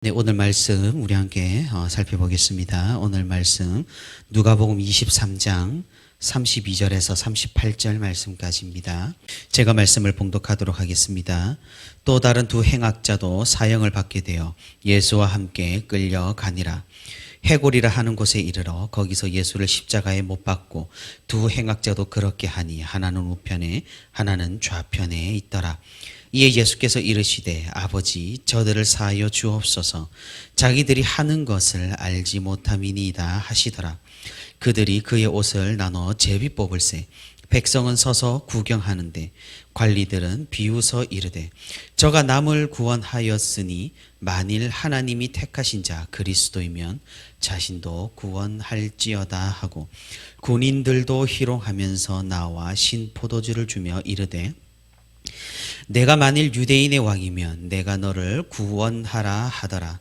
네, 오늘 말씀 우리 함께 살펴보겠습니다. 오늘 말씀 누가복음 23장 32절에서 38절 말씀까지입니다. 제가 말씀을 봉독하도록 하겠습니다. 또 다른 두 행악자도 사형을 받게 되어 예수와 함께 끌려가니라. 해골이라 하는 곳에 이르러 거기서 예수를 십자가에 못 박고 두 행악자도 그렇게 하니 하나는 우편에 하나는 좌편에 있더라. 이에 예수께서 이르시되 아버지 저들을 사하여 주옵소서 자기들이 하는 것을 알지 못함이니이다 하시더라. 그들이 그의 옷을 나눠 제비 뽑을세 백성은 서서 구경하는데 관리들은 비웃어 이르되 저가 남을 구원하였으니 만일 하나님이 택하신 자 그리스도이면 자신도 구원할지어다 하고 군인들도 희롱하면서 나와 신포도주를 주며 이르되 내가 만일 유대인의 왕이면 내가 너를 구원하라 하더라.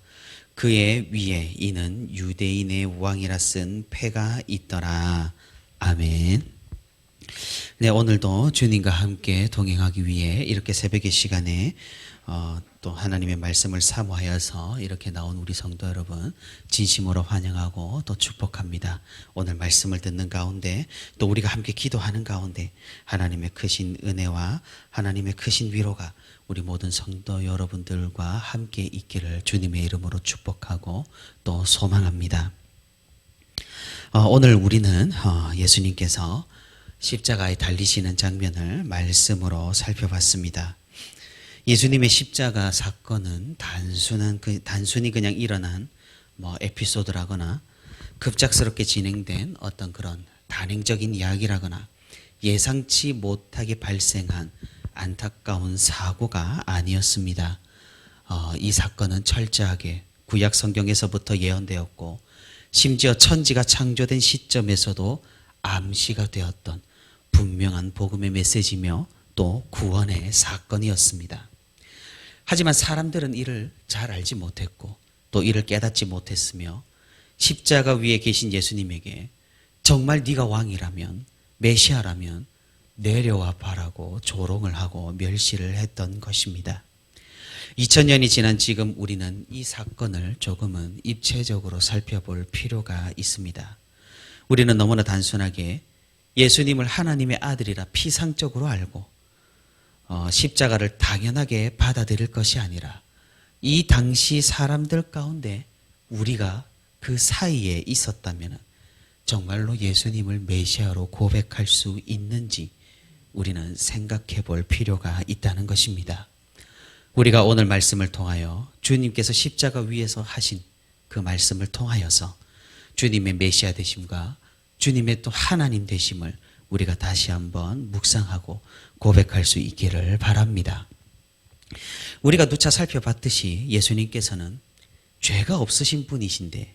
그의 위에 이는 유대인의 왕이라 쓴 패가 있더라. 아멘. 네, 오늘도 주님과 함께 동행하기 위해 이렇게 새벽의 시간에 또 하나님의 말씀을 사모하여서 이렇게 나온 우리 성도 여러분 진심으로 환영하고 또 축복합니다. 오늘 말씀을 듣는 가운데 또 우리가 함께 기도하는 가운데 하나님의 크신 은혜와 하나님의 크신 위로가 우리 모든 성도 여러분들과 함께 있기를 주님의 이름으로 축복하고 또 소망합니다. 오늘 우리는 예수님께서 십자가에 달리시는 장면을 말씀으로 살펴봤습니다. 예수님의 십자가 사건은 단순히 그냥 일어난 에피소드라거나 급작스럽게 진행된 어떤 그런 단행적인 이야기라거나 예상치 못하게 발생한 안타까운 사고가 아니었습니다. 이 사건은 철저하게 구약 성경에서부터 예언되었고 심지어 천지가 창조된 시점에서도 암시가 되었던 분명한 복음의 메시지며 또 구원의 사건이었습니다. 하지만 사람들은 이를 잘 알지 못했고 또 이를 깨닫지 못했으며 십자가 위에 계신 예수님에게 정말 네가 왕이라면 메시아라면 내려와 봐라고 조롱을 하고 멸시를 했던 것입니다. 2000년이 지난 지금 우리는 이 사건을 조금은 입체적으로 살펴볼 필요가 있습니다. 우리는 너무나 단순하게 예수님을 하나님의 아들이라 피상적으로 알고 십자가를 당연하게 받아들일 것이 아니라 이 당시 사람들 가운데 우리가 그 사이에 있었다면 정말로 예수님을 메시아로 고백할 수 있는지 우리는 생각해 볼 필요가 있다는 것입니다. 우리가 오늘 말씀을 통하여 주님께서 십자가 위에서 하신 그 말씀을 통하여서 주님의 메시아 되심과 주님의 또 하나님 되심을 우리가 다시 한번 묵상하고 고백할 수 있기를 바랍니다. 우리가 누차 살펴봤듯이 예수님께서는 죄가 없으신 분이신데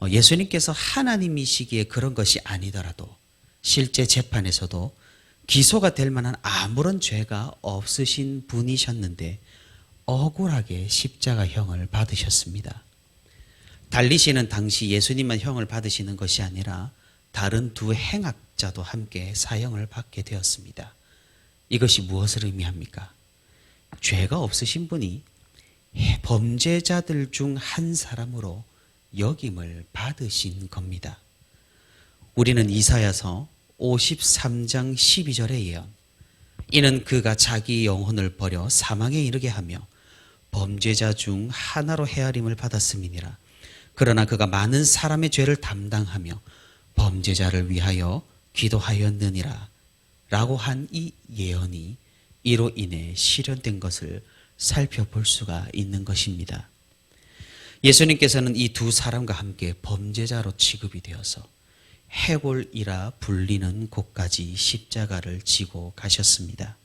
예수님께서 하나님이시기에 그런 것이 아니더라도 실제 재판에서도 기소가 될 만한 아무런 죄가 없으신 분이셨는데 억울하게 십자가형을 받으셨습니다. 달리시는 당시 예수님만 형을 받으시는 것이 아니라 다른 두 행악자도 함께 사형을 받게 되었습니다. 이것이 무엇을 의미합니까? 죄가 없으신 분이 범죄자들 중 한 사람으로 여김을 받으신 겁니다. 우리는 이사야서 53장 12절의 예언 이는 그가 자기 영혼을 버려 사망에 이르게 하며 범죄자 중 하나로 헤아림을 받았음이니라. 그러나 그가 많은 사람의 죄를 담당하며 범죄자를 위하여 기도하였느니라 라고 한 이 예언이 이로 인해 실현된 것을 살펴볼 수가 있는 것입니다. 예수님께서는 이 두 사람과 함께 범죄자로 취급이 되어서 해골이라 불리는 곳까지 십자가를 지고 가셨습니다.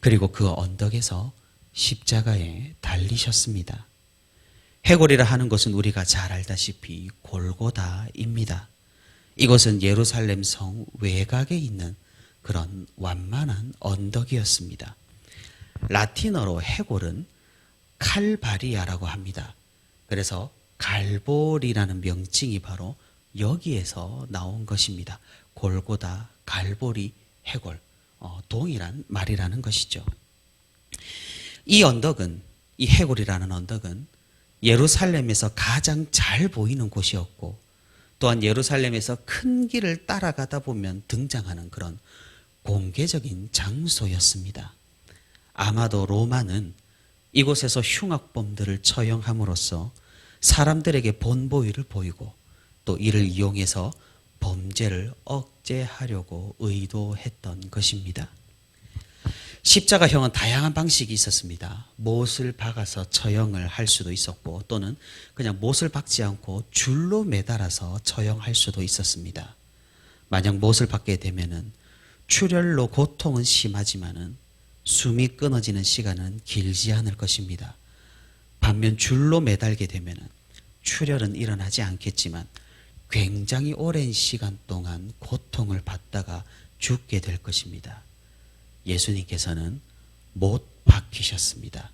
그리고 그 언덕에서 십자가에 달리셨습니다. 해골이라 하는 것은 우리가 잘 알다시피 골고다입니다. 이것은 예루살렘 성 외곽에 있는 그런 완만한 언덕이었습니다. 라틴어로 해골은 칼바리아라고 합니다. 그래서 갈보리라는 명칭이 바로 여기에서 나온 것입니다. 골고다, 갈보리, 해골, 동일한 말이라는 것이죠. 이 언덕은, 이 해골이라는 언덕은 예루살렘에서 가장 잘 보이는 곳이었고, 또한 예루살렘에서 큰 길을 따라가다 보면 등장하는 그런 공개적인 장소였습니다. 아마도 로마는 이곳에서 흉악범들을 처형함으로써 사람들에게 본보기를 보이고 또 이를 이용해서 범죄를 억제하려고 의도했던 것입니다. 십자가형은 다양한 방식이 있었습니다. 못을 박아서 처형을 할 수도 있었고, 또는 그냥 못을 박지 않고 줄로 매달아서 처형할 수도 있었습니다. 만약 못을 박게 되면은 출혈로 고통은 심하지만은 숨이 끊어지는 시간은 길지 않을 것입니다. 반면 줄로 매달게 되면은 출혈은 일어나지 않겠지만 굉장히 오랜 시간 동안 고통을 받다가 죽게 될 것입니다. 예수님께서는 못 박히셨습니다.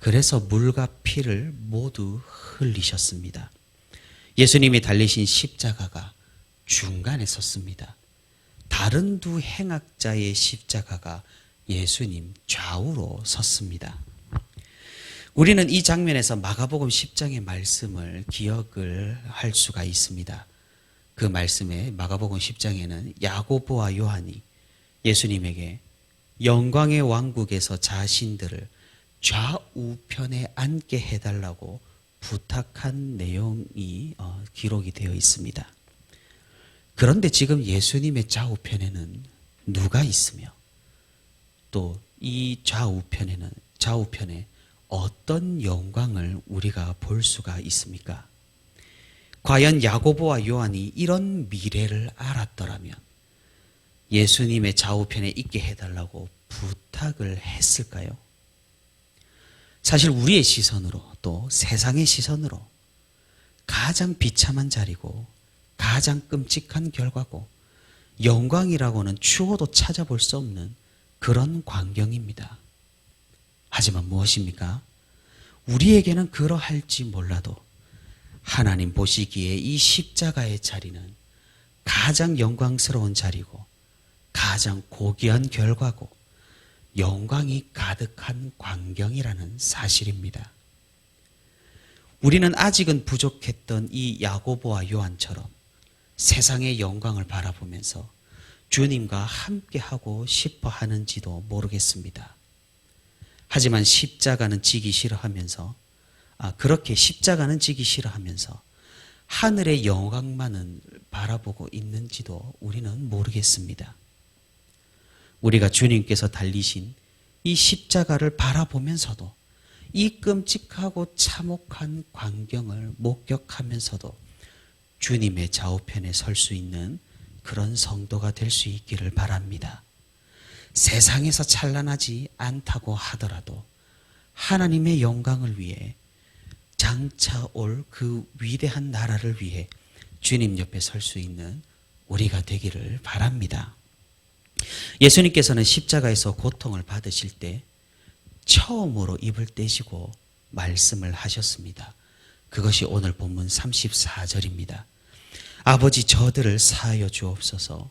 그래서 물과 피를 모두 흘리셨습니다. 예수님이 달리신 십자가가 중간에 섰습니다. 다른 두 행악자의 십자가가 예수님 좌우로 섰습니다. 우리는 이 장면에서 마가복음 10장의 말씀을 기억을 할 수가 있습니다. 그 말씀에 마가복음 10장에는 야고보와 요한이 예수님에게 영광의 왕국에서 자신들을 좌우편에 앉게 해달라고 부탁한 내용이 기록이 되어 있습니다. 그런데 지금 예수님의 좌우편에는 누가 있으며 또 이 좌우편에 어떤 영광을 우리가 볼 수가 있습니까? 과연 야고보와 요한이 이런 미래를 알았더라면 예수님의 좌우편에 있게 해달라고 부탁을 했을까요? 사실 우리의 시선으로 또 세상의 시선으로 가장 비참한 자리고 가장 끔찍한 결과고 영광이라고는 추워도 찾아볼 수 없는 그런 광경입니다. 하지만 무엇입니까? 우리에게는 그러할지 몰라도 하나님 보시기에 이 십자가의 자리는 가장 영광스러운 자리고 가장 고귀한 결과고 영광이 가득한 광경이라는 사실입니다. 우리는 아직은 부족했던 이 야고보와 요한처럼 세상의 영광을 바라보면서 주님과 함께하고 싶어 하는지도 모르겠습니다. 하지만 십자가는 지기 싫어하면서 하늘의 영광만은 바라보고 있는지도 우리는 모르겠습니다. 우리가 주님께서 달리신 이 십자가를 바라보면서도 이 끔찍하고 참혹한 광경을 목격하면서도 주님의 좌우편에 설 수 있는 그런 성도가 될 수 있기를 바랍니다. 세상에서 찬란하지 않다고 하더라도 하나님의 영광을 위해 장차 올 그 위대한 나라를 위해 주님 옆에 설 수 있는 우리가 되기를 바랍니다. 예수님께서는 십자가에서 고통을 받으실 때 처음으로 입을 떼시고 말씀을 하셨습니다. 그것이 오늘 본문 34절입니다. 아버지, 저들을 사하여 주옵소서.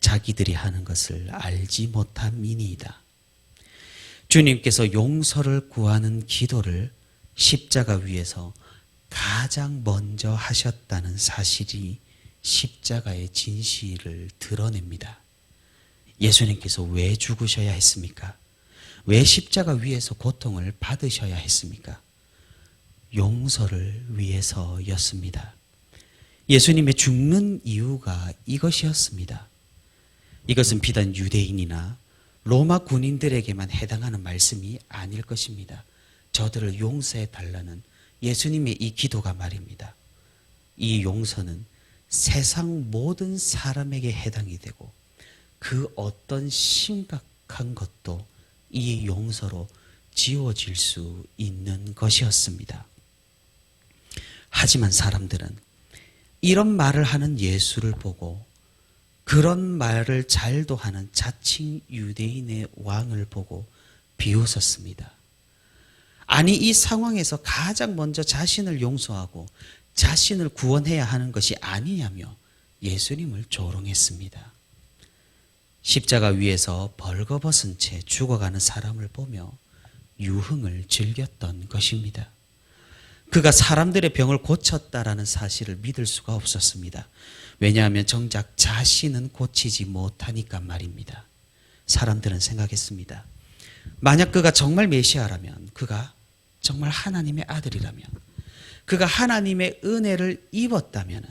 자기들이 하는 것을 알지 못함이니이다. 주님께서 용서를 구하는 기도를 십자가 위에서 가장 먼저 하셨다는 사실이 십자가의 진실을 드러냅니다. 예수님께서 왜 죽으셔야 했습니까? 왜 십자가 위에서 고통을 받으셔야 했습니까? 용서를 위해서였습니다. 예수님의 죽는 이유가 이것이었습니다. 이것은 비단 유대인이나 로마 군인들에게만 해당하는 말씀이 아닐 것입니다. 저들을 용서해 달라는 예수님의 이 기도가 말입니다. 이 용서는 세상 모든 사람에게 해당이 되고 그 어떤 심각한 것도 이 용서로 지워질 수 있는 것이었습니다. 하지만 사람들은 이런 말을 하는 예수를 보고 그런 말을 잘도 하는 자칭 유대인의 왕을 보고 비웃었습니다. 아니, 이 상황에서 가장 먼저 자신을 용서하고 자신을 구원해야 하는 것이 아니냐며 예수님을 조롱했습니다. 십자가 위에서 벌거벗은 채 죽어가는 사람을 보며 유흥을 즐겼던 것입니다. 그가 사람들의 병을 고쳤다라는 사실을 믿을 수가 없었습니다. 왜냐하면 정작 자신은 고치지 못하니까 말입니다. 사람들은 생각했습니다. 만약 그가 정말 메시아라면, 그가 정말 하나님의 아들이라면, 그가 하나님의 은혜를 입었다면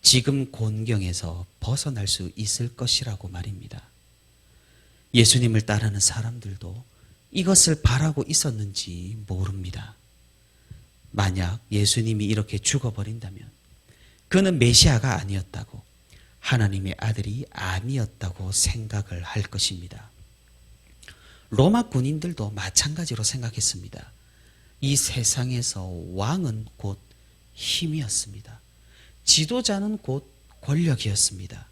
지금 곤경에서 벗어날 수 있을 것이라고 말입니다. 예수님을 따르는 사람들도 이것을 바라고 있었는지 모릅니다. 만약 예수님이 이렇게 죽어버린다면 그는 메시아가 아니었다고, 하나님의 아들이 아니었다고 생각을 할 것입니다. 로마 군인들도 마찬가지로 생각했습니다. 이 세상에서 왕은 곧 힘이었습니다. 지도자는 곧 권력이었습니다.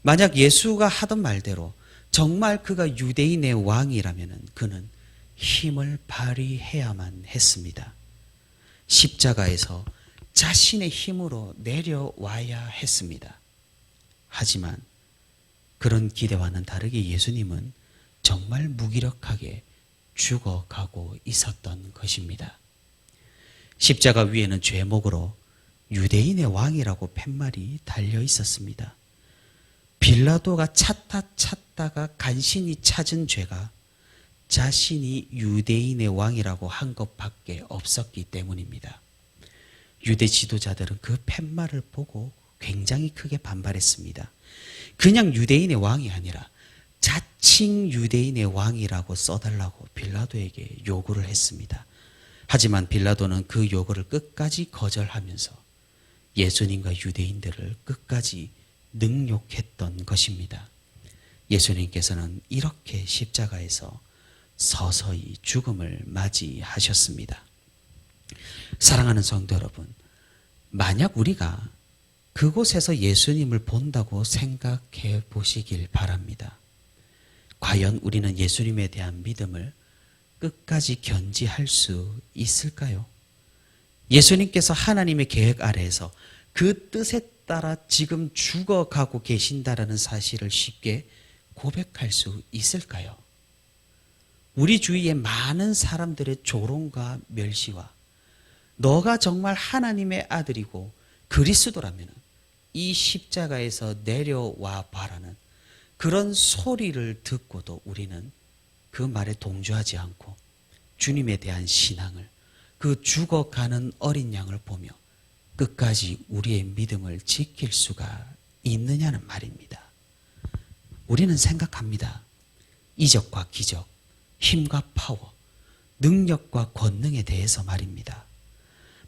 만약 예수가 하던 말대로 정말 그가 유대인의 왕이라면 그는 힘을 발휘해야만 했습니다. 십자가에서 자신의 힘으로 내려와야 했습니다. 하지만 그런 기대와는 다르게 예수님은 정말 무기력하게 죽어가고 있었던 것입니다. 십자가 위에는 죄목으로 유대인의 왕이라고 팻말이 달려 있었습니다. 빌라도가 찾다가 간신히 찾은 죄가 자신이 유대인의 왕이라고 한 것밖에 없었기 때문입니다. 유대 지도자들은 그 팻말을 보고 굉장히 크게 반발했습니다. 그냥 유대인의 왕이 아니라 자칭 유대인의 왕이라고 써달라고 빌라도에게 요구를 했습니다. 하지만 빌라도는 그 요구를 끝까지 거절하면서 예수님과 유대인들을 끝까지 능욕했던 것입니다. 예수님께서는 이렇게 십자가에서 서서히 죽음을 맞이하셨습니다. 사랑하는 성도 여러분, 만약 우리가 그곳에서 예수님을 본다고 생각해 보시길 바랍니다. 과연 우리는 예수님에 대한 믿음을 끝까지 견지할 수 있을까요? 예수님께서 하나님의 계획 아래에서 그 뜻에 따라 지금 죽어가고 계신다라는 사실을 쉽게 고백할 수 있을까요? 우리 주위의 많은 사람들의 조롱과 멸시와 너가 정말 하나님의 아들이고 그리스도라면 이 십자가에서 내려와 봐라는 그런 소리를 듣고도 우리는 그 말에 동조하지 않고 주님에 대한 신앙을, 그 죽어가는 어린 양을 보며 끝까지 우리의 믿음을 지킬 수가 있느냐는 말입니다. 우리는 생각합니다. 이적과 기적, 힘과 파워, 능력과 권능에 대해서 말입니다.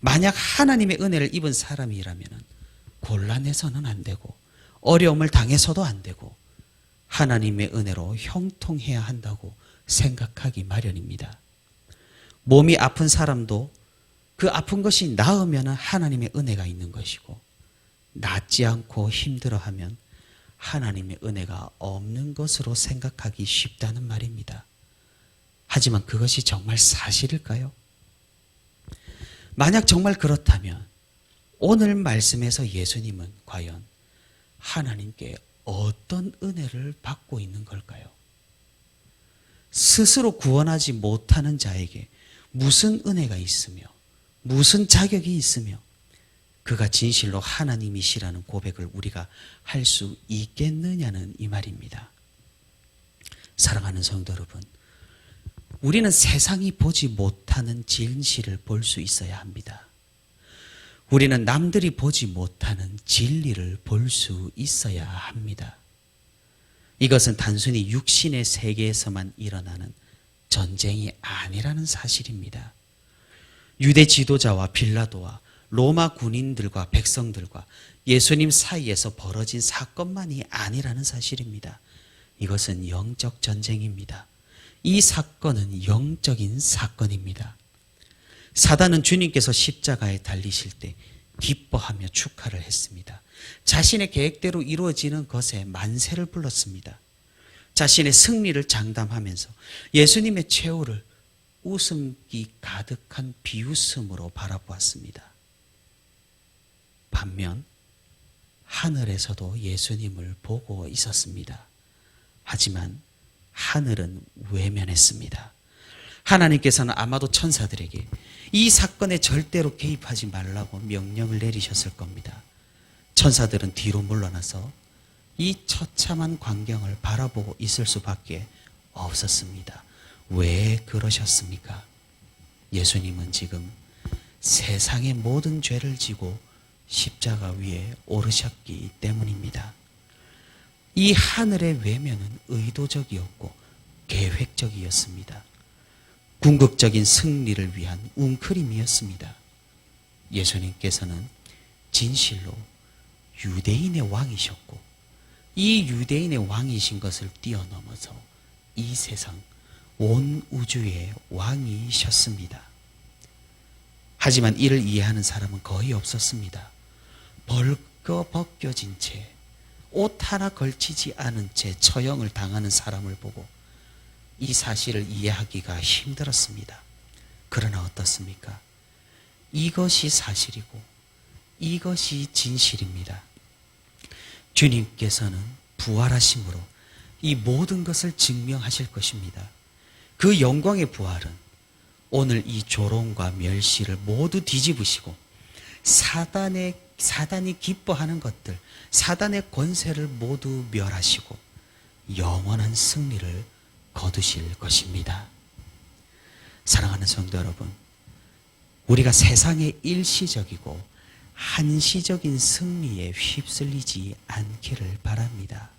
만약 하나님의 은혜를 입은 사람이라면 곤란해서는 안 되고 어려움을 당해서도 안 되고 하나님의 은혜로 형통해야 한다고 생각하기 마련입니다. 몸이 아픈 사람도 그 아픈 것이 나으면 하나님의 은혜가 있는 것이고 낫지 않고 힘들어하면 하나님의 은혜가 없는 것으로 생각하기 쉽다는 말입니다. 하지만 그것이 정말 사실일까요? 만약 정말 그렇다면 오늘 말씀에서 예수님은 과연 하나님께 어떤 은혜를 받고 있는 걸까요? 스스로 구원하지 못하는 자에게 무슨 은혜가 있으며 무슨 자격이 있으며 그가 진실로 하나님이시라는 고백을 우리가 할 수 있겠느냐는 이 말입니다. 사랑하는 성도 여러분, 우리는 세상이 보지 못하는 진실을 볼 수 있어야 합니다. 우리는 남들이 보지 못하는 진리를 볼 수 있어야 합니다. 이것은 단순히 육신의 세계에서만 일어나는 전쟁이 아니라는 사실입니다. 유대 지도자와 빌라도와 로마 군인들과 백성들과 예수님 사이에서 벌어진 사건만이 아니라는 사실입니다. 이것은 영적 전쟁입니다. 이 사건은 영적인 사건입니다. 사단은 주님께서 십자가에 달리실 때 기뻐하며 축하를 했습니다. 자신의 계획대로 이루어지는 것에 만세를 불렀습니다. 자신의 승리를 장담하면서 예수님의 최후를 웃음기 가득한 비웃음으로 바라보았습니다. 반면 하늘에서도 예수님을 보고 있었습니다. 하지만 하늘은 외면했습니다. 하나님께서는 아마도 천사들에게 이 사건에 절대로 개입하지 말라고 명령을 내리셨을 겁니다. 천사들은 뒤로 물러나서 이 처참한 광경을 바라보고 있을 수밖에 없었습니다. 왜 그러셨습니까? 예수님은 지금 세상의 모든 죄를 지고 십자가 위에 오르셨기 때문입니다. 이 하늘의 외면은 의도적이었고 계획적이었습니다. 궁극적인 승리를 위한 웅크림이었습니다. 예수님께서는 진실로 유대인의 왕이셨고 이 유대인의 왕이신 것을 뛰어넘어서 이 세상 온 우주의 왕이셨습니다. 하지만 이를 이해하는 사람은 거의 없었습니다. 벌거벗겨진 채 옷 하나 걸치지 않은 채 처형을 당하는 사람을 보고 이 사실을 이해하기가 힘들었습니다. 그러나 어떻습니까? 이것이 사실이고 이것이 진실입니다. 주님께서는 부활하심으로 이 모든 것을 증명하실 것입니다. 그 영광의 부활은 오늘 이 조롱과 멸시를 모두 뒤집으시고 사단이 기뻐하는 것들, 사단의 권세를 모두 멸하시고 영원한 승리를 거두실 것입니다. 사랑하는 성도 여러분, 우리가 세상의 일시적이고 한시적인 승리에 휩쓸리지 않기를 바랍니다.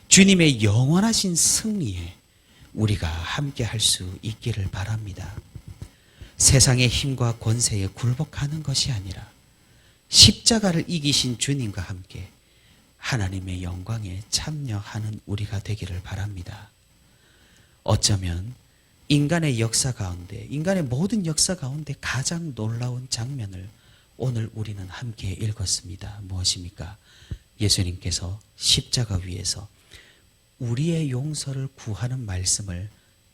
주님의 영원하신 승리에 우리가 함께 할 수 있기를 바랍니다. 세상의 힘과 권세에 굴복하는 것이 아니라 십자가를 이기신 주님과 함께 하나님의 영광에 참여하는 우리가 되기를 바랍니다. 어쩌면 인간의 역사 가운데, 인간의 모든 역사 가운데 가장 놀라운 장면을 오늘 우리는 함께 읽었습니다. 무엇입니까? 예수님께서 십자가 위에서 우리의 용서를 구하는 말씀을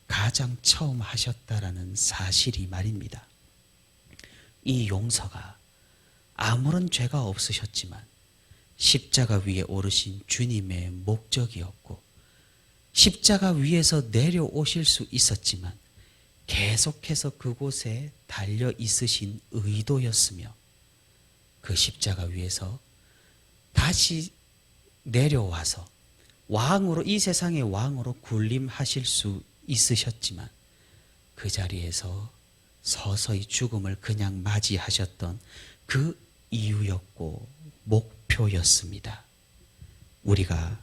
가장 처음 하셨다라는 사실이 말입니다. 이 용서가 아무런 죄가 없으셨지만 십자가 위에 오르신 주님의 목적이었고 십자가 위에서 내려오실 수 있었지만 계속해서 그곳에 달려 있으신 의도였으며 그 십자가 위에서 다시 내려와서 왕으로, 이 세상의 왕으로 군림하실 수 있으셨지만 그 자리에서 서서히 죽음을 그냥 맞이하셨던 그 이유였고 목표였습니다. 우리가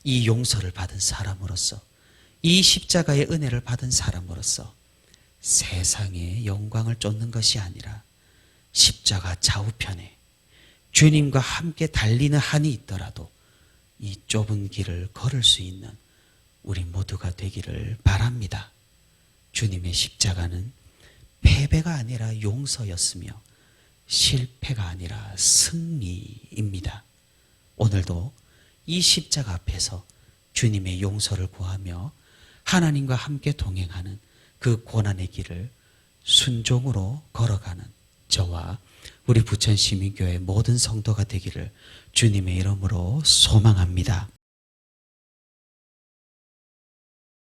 이 용서를 받은 사람으로서, 이 십자가의 은혜를 받은 사람으로서 세상의 영광을 쫓는 것이 아니라 십자가 좌우편에 주님과 함께 달리는 한이 있더라도 이 좁은 길을 걸을 수 있는 우리 모두가 되기를 바랍니다. 주님의 십자가는 패배가 아니라 용서였으며 실패가 아니라 승리입니다. 오늘도 이 십자가 앞에서 주님의 용서를 구하며 하나님과 함께 동행하는 그 고난의 길을 순종으로 걸어가는 저와 우리 부천시민교회 모든 성도가 되기를 주님의 이름으로 소망합니다.